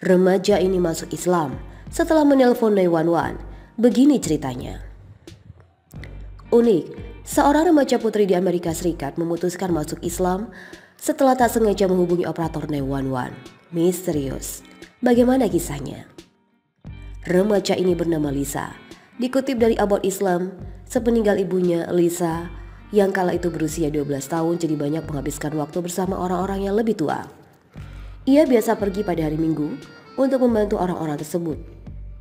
Remaja ini masuk Islam setelah menelpon 911. Begini ceritanya. Unik, seorang remaja putri di Amerika Serikat memutuskan masuk Islam setelah tak sengaja menghubungi operator 911. Misterius. Bagaimana kisahnya? Remaja ini bernama Lisa. Dikutip dari About Islam, sepeninggal ibunya, Lisa yang kala itu berusia 12 tahun jadi banyak menghabiskan waktu bersama orang-orang yang lebih tua. Ia biasa pergi pada hari Minggu untuk membantu orang-orang tersebut.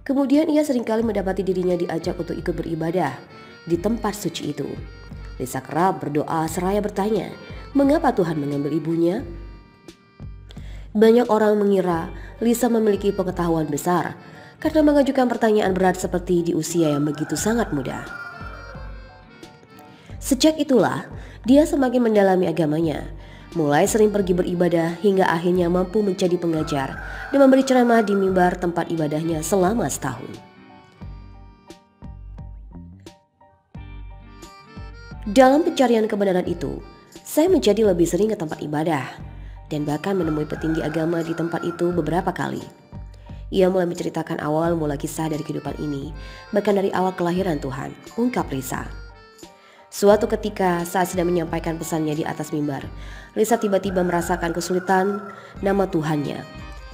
Kemudian ia seringkali mendapati dirinya diajak untuk ikut beribadah di tempat suci itu. Lisa kerap berdoa seraya bertanya, mengapa Tuhan mengambil ibunya? Banyak orang mengira Lisa memiliki pengetahuan besar karena mengajukan pertanyaan berat seperti di usia yang begitu sangat muda. Sejak itulah dia semakin mendalami agamanya, mulai sering pergi beribadah hingga akhirnya mampu menjadi pengajar dan memberi ceramah di mimbar tempat ibadahnya selama setahun. Dalam pencarian kebenaran itu, saya menjadi lebih sering ke tempat ibadah dan bahkan menemui petinggi agama di tempat itu beberapa kali. Ia mulai menceritakan awal mula kisah dari kehidupan ini, bahkan dari awal kelahiran Tuhan, ungkap Lisa. Suatu ketika saat sedang menyampaikan pesannya di atas mimbar, Lisa tiba-tiba merasakan kesulitan nama Tuhannya.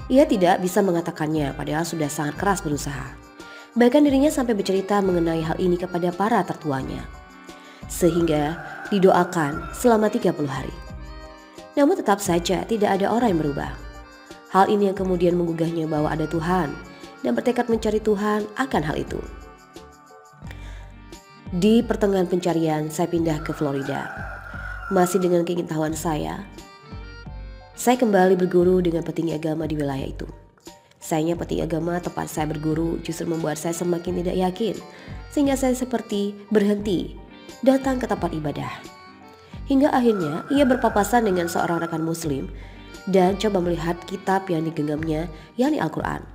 Ia tidak bisa mengatakannya padahal sudah sangat keras berusaha. Bahkan dirinya sampai bercerita mengenai hal ini kepada para tertuanya. Sehingga didoakan selama 30 hari. Namun tetap saja tidak ada orang yang berubah. Hal ini yang kemudian menggugahnya bahwa ada Tuhan dan bertekad mencari Tuhan akan hal itu. Di pertengahan pencarian, saya pindah ke Florida. Masih dengan keingintahuan saya kembali berguru dengan petinggi agama di wilayah itu. Sayangnya petinggi agama tempat saya berguru justru membuat saya semakin tidak yakin, sehingga saya seperti berhenti datang ke tempat ibadah. Hingga akhirnya ia berpapasan dengan seorang rekan muslim dan coba melihat kitab yang digenggamnya, yakni Al-Quran.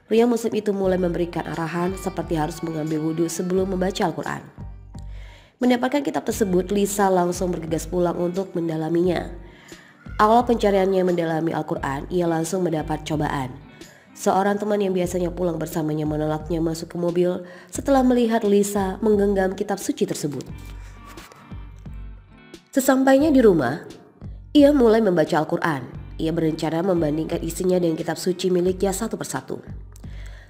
Pria muslim itu mulai memberikan arahan seperti harus mengambil wudhu sebelum membaca Al-Quran. Mendapatkan kitab tersebut, Lisa langsung bergegas pulang untuk mendalaminya. Awal pencariannya mendalami Al-Quran, ia langsung mendapat cobaan. Seorang teman yang biasanya pulang bersamanya menolaknya masuk ke mobil setelah melihat Lisa menggenggam kitab suci tersebut. Sesampainya di rumah, ia mulai membaca Al-Quran. Ia berencana membandingkan isinya dengan kitab suci miliknya satu persatu.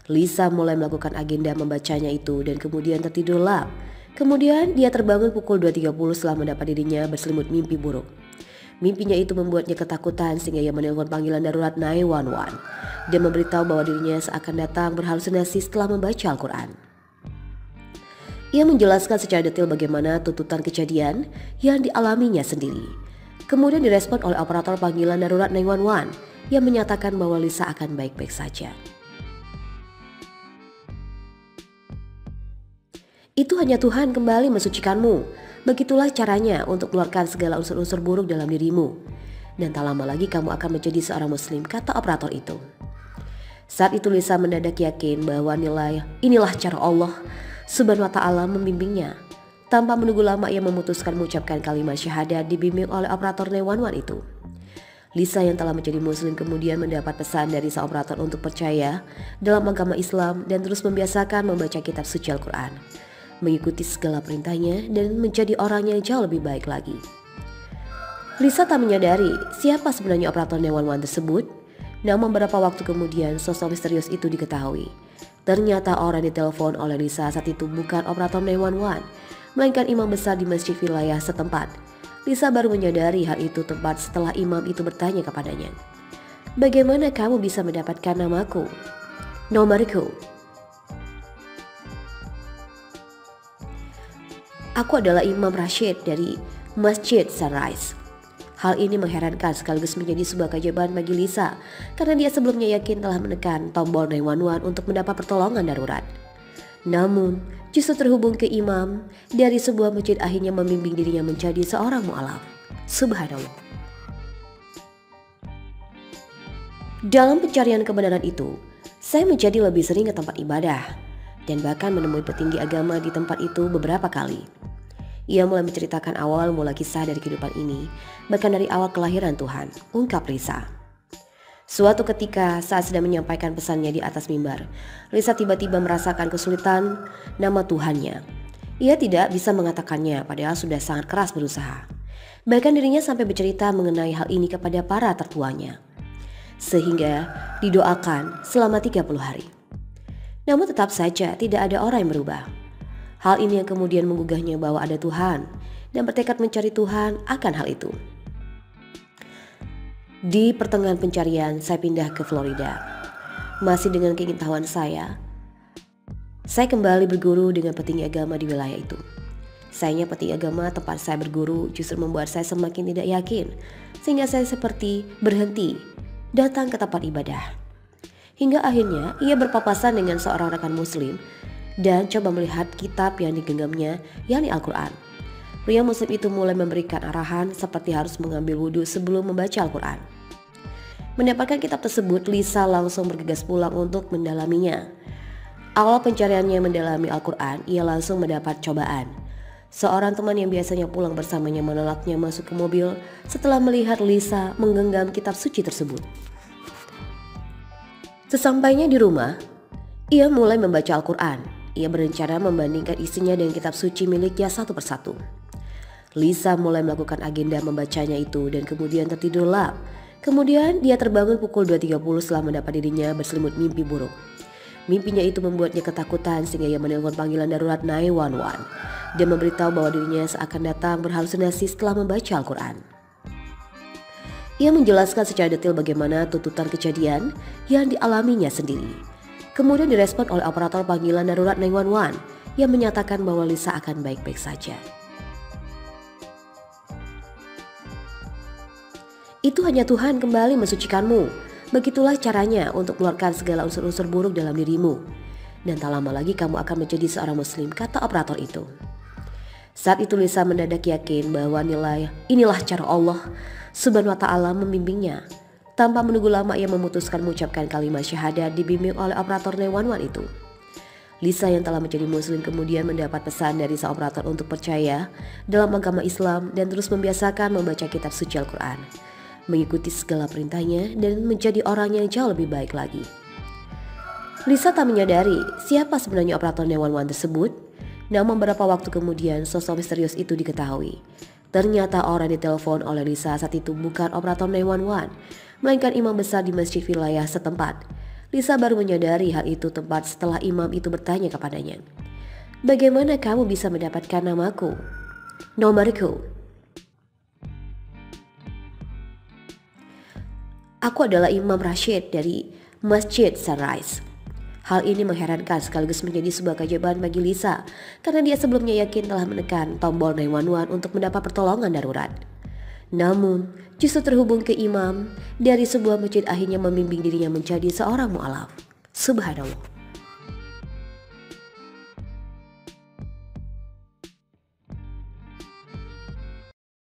Lisa mulai melakukan agenda membacanya itu dan kemudian tertidur lelap. Kemudian dia terbangun pukul 2.30 setelah mendapat dirinya berselimut mimpi buruk. Mimpinya itu membuatnya ketakutan sehingga ia menelpon panggilan darurat 911 dan memberitahu bahwa dirinya seakan datang berhalusinasi setelah membaca Al-Quran. Ia menjelaskan secara detail bagaimana tuntutan kejadian yang dialaminya sendiri. Kemudian direspon oleh operator panggilan darurat 911 yang menyatakan bahwa Lisa akan baik-baik saja. Itu hanya Tuhan kembali mensucikanmu. Begitulah caranya untuk mengeluarkan segala unsur-unsur buruk dalam dirimu. Dan tak lama lagi kamu akan menjadi seorang muslim, kata operator itu. Saat itu Lisa mendadak yakin bahwa inilah cara Allah Subhanahu wa ta'ala membimbingnya. Tanpa menunggu lama ia memutuskan mengucapkan kalimat syahadat dibimbing oleh operator 911 itu. Lisa yang telah menjadi muslim kemudian mendapat pesan dari sang operator untuk percaya dalam agama Islam dan terus membiasakan membaca kitab suci Al-Quran, mengikuti segala perintahnya dan menjadi orang yang jauh lebih baik lagi. Lisa tak menyadari siapa sebenarnya operator 911 tersebut. Namun beberapa waktu kemudian sosok misterius itu diketahui. Ternyata orang ditelepon oleh Lisa saat itu bukan operator 911, melainkan imam besar di masjid wilayah setempat. Lisa baru menyadari hal itu tepat setelah imam itu bertanya kepadanya, "Bagaimana kamu bisa mendapatkan namaku? Nomorku?" "Aku adalah Imam Rashid dari Masjid Sunrise." Hal ini mengherankan sekaligus menjadi sebuah keajaiban bagi Lisa karena dia sebelumnya yakin telah menekan tombol 911 untuk mendapat pertolongan darurat. Namun justru terhubung ke imam dari sebuah masjid akhirnya membimbing dirinya menjadi seorang mu'alaf. Subhanallah. Dalam pencarian kebenaran itu, saya menjadi lebih sering ke tempat ibadah dan bahkan menemui petinggi agama di tempat itu beberapa kali. Ia mulai menceritakan awal mula kisah dari kehidupan ini, bahkan dari awal kelahiran Tuhan, ungkap Lisa. Suatu ketika saat sedang menyampaikan pesannya di atas mimbar, Lisa tiba-tiba merasakan kesulitan nama Tuhannya. Ia tidak bisa mengatakannya padahal sudah sangat keras berusaha. Bahkan dirinya sampai bercerita mengenai hal ini kepada para tertuanya. Sehingga didoakan selama 30 hari. Namun tetap saja tidak ada orang yang berubah. Hal ini yang kemudian menggugahnya bahwa ada Tuhan dan bertekad mencari Tuhan akan hal itu. Di pertengahan pencarian, saya pindah ke Florida. Masih dengan keingintahuan saya kembali berguru dengan petinggi agama di wilayah itu. Sayangnya petinggi agama tempat saya berguru justru membuat saya semakin tidak yakin, sehingga saya seperti berhenti datang ke tempat ibadah. Hingga akhirnya ia berpapasan dengan seorang rekan muslim dan coba melihat kitab yang digenggamnya, yakni Al-Quran. Pria muslim itu mulai memberikan arahan seperti harus mengambil wudhu sebelum membaca Al-Quran. Mendapatkan kitab tersebut, Lisa langsung bergegas pulang untuk mendalaminya. Awal pencariannya mendalami Al-Quran, ia langsung mendapat cobaan. Seorang teman yang biasanya pulang bersamanya menolaknya masuk ke mobil setelah melihat Lisa menggenggam kitab suci tersebut. Sesampainya di rumah, ia mulai membaca Al-Quran. Ia berencana membandingkan isinya dengan kitab suci miliknya satu persatu. Lisa mulai melakukan agenda membacanya itu dan kemudian tertidur lelap. Kemudian dia terbangun pukul 2.30 setelah mendapat dirinya berselimut mimpi buruk. Mimpinya itu membuatnya ketakutan sehingga ia menelpon panggilan darurat 911 dan memberitahu bahwa dirinya seakan datang berhalusinasi setelah membaca Al-Quran. Ia menjelaskan secara detail bagaimana tuntutan kejadian yang dialaminya sendiri. Kemudian direspon oleh operator panggilan darurat 911 yang menyatakan bahwa Lisa akan baik-baik saja. Itu hanya Tuhan kembali mensucikanmu. Begitulah caranya untuk keluarkan segala unsur-unsur buruk dalam dirimu. Dan tak lama lagi kamu akan menjadi seorang muslim, kata operator itu. Saat itu Lisa mendadak yakin bahwa inilah cara Allah Subhanahu wa ta'ala membimbingnya. Tanpa menunggu lama ia memutuskan mengucapkan kalimat syahadat dibimbing oleh operator 911 itu. Lisa yang telah menjadi muslim kemudian mendapat pesan dari sang operator untuk percaya dalam agama Islam dan terus membiasakan membaca kitab suci Al-Quran, mengikuti segala perintahnya dan menjadi orang yang jauh lebih baik lagi. Lisa tak menyadari siapa sebenarnya operator 911 tersebut, namun beberapa waktu kemudian sosok misterius itu diketahui. Ternyata orang ditelepon oleh Lisa saat itu bukan operator 911, melainkan imam besar di masjid wilayah setempat. Lisa baru menyadari hal itu tepat setelah imam itu bertanya kepadanya, "Bagaimana kamu bisa mendapatkan namaku? Nomorku?" "Aku adalah Imam Rashid dari Masjid Sunrise." Hal ini mengherankan sekaligus menjadi sebuah keajaiban bagi Lisa karena dia sebelumnya yakin telah menekan tombol 911 untuk mendapat pertolongan darurat. Namun justru terhubung ke imam dari sebuah masjid akhirnya membimbing dirinya menjadi seorang mu'alaf. Subhanallah.